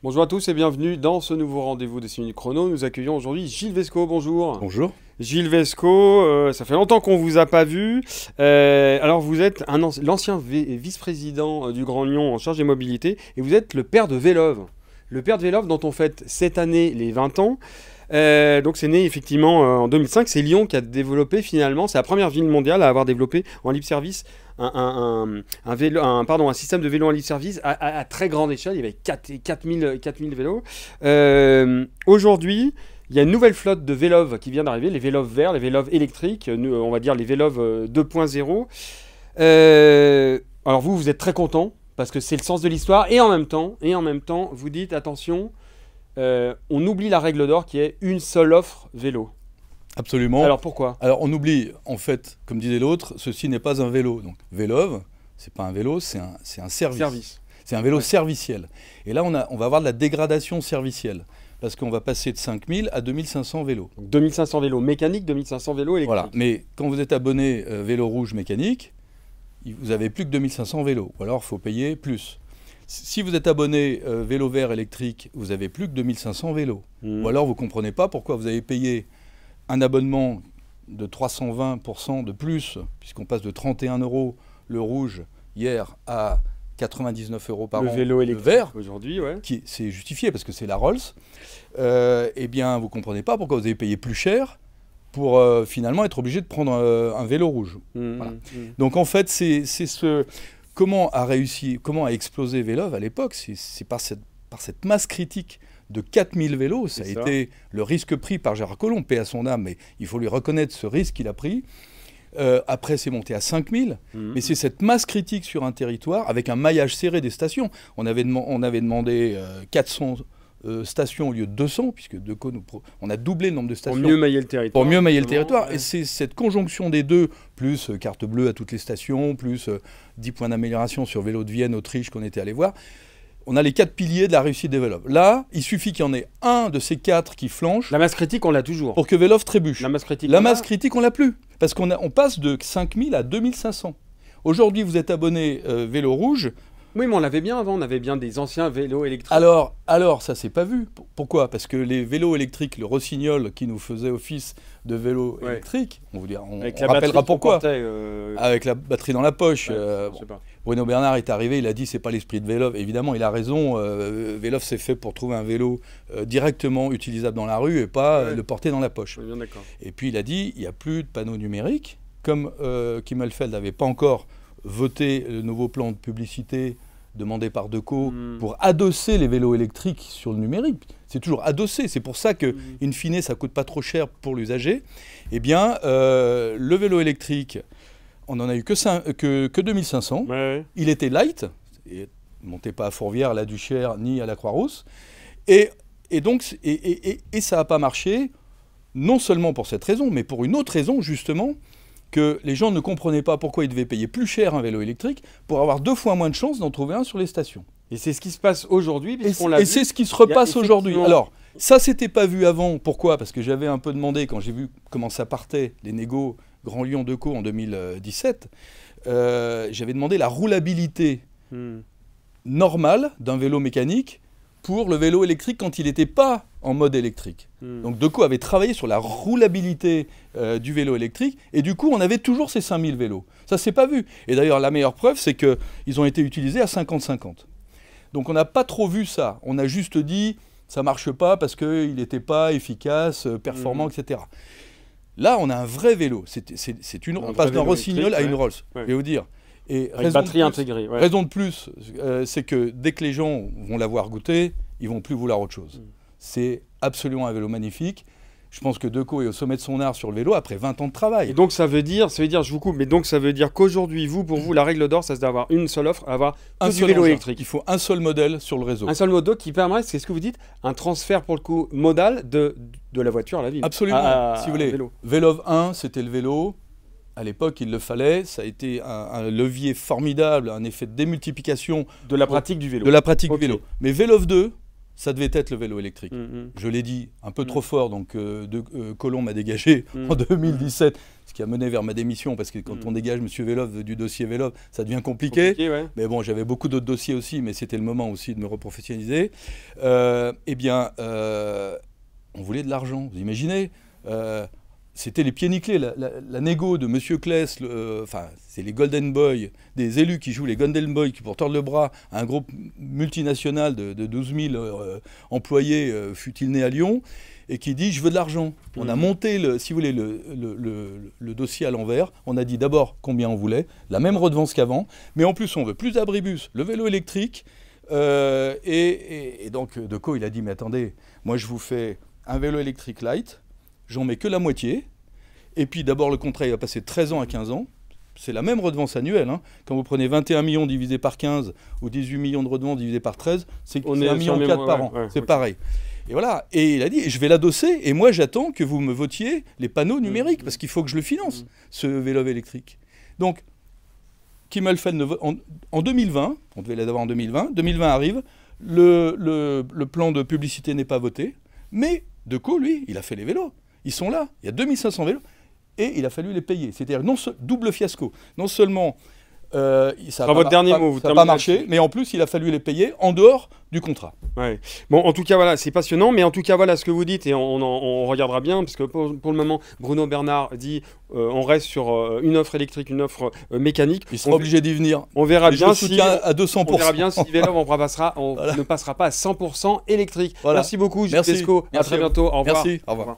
Bonjour à tous et bienvenue dans ce nouveau rendez-vous des 6 minutes chrono. Nous accueillons aujourd'hui Gilles Vesco, bonjour. Bonjour. Gilles Vesco, ça fait longtemps qu'on ne vous a pas vu. Alors vous êtes l'ancien vice-président du Grand Lyon en charge des mobilités et vous êtes le père de Vélove. Le père de Vélove dont on fête cette année les 20 ans. Donc c'est né effectivement en 2005, c'est Lyon qui a développé finalement, c'est la première ville mondiale à avoir développé en libre service un système de vélo en libre service à très grande échelle. Il y avait 4000 vélos. Aujourd'hui, il y a une nouvelle flotte de Vélove qui vient d'arriver, les Vélove verts, les Vélove électriques, on va dire les Vélove 2.0. Alors vous êtes très content parce que c'est le sens de l'histoire et en même temps, vous dites attention, on oublie la règle d'or qui est une seule offre vélo. Absolument. Alors pourquoi? Alors on oublie, en fait, comme disait l'autre, ceci n'est pas un vélo. Donc Vélove, c'est pas un vélo, c'est un service. C'est un vélo serviciel. Et là, on va avoir de la dégradation servicielle. Parce qu'on va passer de 5000 à 2500 vélos. Donc 2500 vélos mécaniques, 2500 vélos électriques. Voilà. Mais quand vous êtes abonné vélo rouge mécanique, vous n'avez plus que 2500 vélos. Ou alors, il faut payer plus. Si vous êtes abonné vélo vert électrique, vous avez plus que 2500 vélos. Ou alors, vous ne comprenez pas pourquoi vous avez payé un abonnement de 320% de plus, puisqu'on passe de 31 € le rouge hier à 99 € par an. Le vélo électrique vert, aujourd'hui, ouais. C'est justifié parce que c'est la Rolls. Eh bien, vous ne comprenez pas pourquoi vous avez payé plus cher pour finalement être obligé de prendre un vélo rouge. Voilà. Donc en fait, c'est comment a explosé Vélove à l'époque, c'est par cette masse critique de 4000 vélos. Ça a été le risque pris par Gérard Collomb, paix à son âme, mais il faut lui reconnaître ce risque qu'il a pris. Après, c'est monté à 5000, mais c'est cette masse critique sur un territoire avec un maillage serré des stations. On avait demandé 400 stations au lieu de 200, puisque on a doublé le nombre de stations. Pour mieux mailler le territoire. Pour mieux mailler le territoire. Ouais. Et c'est cette conjonction des deux, plus carte bleue à toutes les stations, plus 10 points d'amélioration sur vélo de Vienne, Autriche, qu'on était allé voir. On a les 4 piliers de la réussite des Vélove. Là, il suffit qu'il y en ait un de ces 4 qui flanche. La masse critique, on l'a toujours. Pour que Vélove trébuche. La masse critique, on l'a plus. Parce qu'on passe de 5000 à 2500. Aujourd'hui, vous êtes abonné vélo rouge. Oui, mais on l'avait bien avant. On avait bien des anciens vélos électriques. Alors ça s'est pas vu. Pourquoi? Parce que les vélos électriques, le Rossignol qui nous faisait office de vélo électrique, on rappellera pourquoi. Avec la batterie dans la poche. Bruno Bernard est arrivé, il a dit c'est pas l'esprit de Vélove. Évidemment, il a raison. Vélove c'est fait pour trouver un vélo directement utilisable dans la rue et pas le porter dans la poche. Bien d'accord. Et puis il a dit il n'y a plus de panneaux numériques. Comme Kimmelfeld n'avait pas encore voté le nouveau plan de publicité demandé par Decaux pour adosser les vélos électriques sur le numérique. C'est toujours adossé. C'est pour ça que, in fine, ça ne coûte pas trop cher pour l'usager. Eh bien, le vélo électrique, on n'en a eu que 2500. Ouais. Il était light. Il ne montait pas à Fourvière, à la Duchère, ni à la Croix-Rousse. Et ça n'a pas marché, non seulement pour cette raison, mais pour une autre raison, justement, que les gens ne comprenaient pas pourquoi ils devaient payer plus cher un vélo électrique pour avoir 2 fois moins de chances d'en trouver un sur les stations. Et c'est ce qui se passe aujourd'hui, puisqu'on l'a vu. Et c'est ce qui se repasse aujourd'hui. Alors, ça, c'était pas vu avant. Pourquoi? Parce que j'avais un peu demandé, quand j'ai vu comment ça partait, les négos Grand Lyon Decaux en 2017, j'avais demandé la roulabilité normale d'un vélo mécanique pour le vélo électrique quand il n'était pas en mode électrique. Donc Decaux avait travaillé sur la roulabilité du vélo électrique, et du coup on avait toujours ces 5000 vélos. Ça s'est pas vu. Et d'ailleurs la meilleure preuve, c'est qu'ils ont été utilisés à 50-50. Donc on n'a pas trop vu ça. On a juste dit ça marche pas parce qu'il n'était pas efficace, performant, etc. Là on a un vrai vélo. On passe d'un Rossignol à une Rolls. Je vais vous dire. Et batterie intégrée. Ouais. Raison de plus, c'est que dès que les gens vont l'avoir goûté, ils vont plus vouloir autre chose. C'est absolument un vélo magnifique. Je pense que Decaux est au sommet de son art sur le vélo après 20 ans de travail. Et donc ça veut dire, je vous coupe, mais donc ça veut dire qu'aujourd'hui, pour vous, la règle d'or, ça c'est d'avoir une seule offre, avoir un seul vélo électrique. Il faut un seul modèle sur le réseau. Un seul modèle qui permet, c'est ce que vous dites, un transfert pour le coup modal de la voiture à la ville. Absolument. Si vous voulez, Vélove 1, c'était le vélo. À l'époque, il le fallait. Ça a été un levier formidable, un effet de démultiplication de la pratique du vélo. De la pratique du vélo. Mais Vélove 2, ça devait être le vélo électrique. Je l'ai dit un peu trop fort, donc Colomb m'a dégagé en 2017, ce qui a mené vers ma démission, parce que quand on dégage M. Vélov du dossier Vélov, ça devient compliqué. Ouais. Mais bon, j'avais beaucoup d'autres dossiers aussi, mais c'était le moment aussi de me reprofessionnaliser. Eh bien, on voulait de l'argent, vous imaginez c'était les pieds nickelés, la négo de M. Claes, enfin, c'est les Golden Boys, des élus qui jouent les Golden Boys, qui pour tordre le bras à un groupe multinational de 12 000 employés, fut-il né à Lyon, et qui dit « je veux de l'argent ». On a monté, si vous voulez, le dossier à l'envers. On a dit d'abord combien on voulait, la même redevance qu'avant, mais en plus on veut plus d'abribus, le vélo électrique, et donc Decaux, il a dit « mais attendez, moi je vous fais un vélo électrique light ». J'en mets que la moitié. Et puis d'abord, le contrat il va passer de 13 ans à 15 ans. C'est la même redevance annuelle. Hein. Quand vous prenez 21 millions divisé par 15 ou 18 millions de redevances divisé par 13, c'est 1,4 million par an. Ouais, c'est pareil. Et voilà. Et il a dit, je vais l'adosser et moi j'attends que vous me votiez les panneaux numériques parce qu'il faut que je le finance, ce vélo électrique. Donc, Kimmelfeld en 2020, on devait l'avoir en 2020, 2020 arrive, le plan de publicité n'est pas voté, mais Decaux, lui, il a fait les vélos. Ils sont là, il y a 2500 vélos, et il a fallu les payer. C'est-à-dire double fiasco. Non seulement ça n'a pas marché, mais en plus il a fallu les payer en dehors du contrat. Ouais. Bon, en tout cas, voilà, c'est passionnant, mais en tout cas, voilà ce que vous dites, et on regardera bien, parce que pour le moment, Bruno Bernard dit on reste sur une offre électrique, une offre mécanique. Il sera obligé d'y venir. On verra bien si à 200%. On verra bien si Vélov ne passera pas à 100% électrique. Voilà. Merci beaucoup, Gilles Pescaud. À très bientôt. Au revoir. Merci. Au revoir.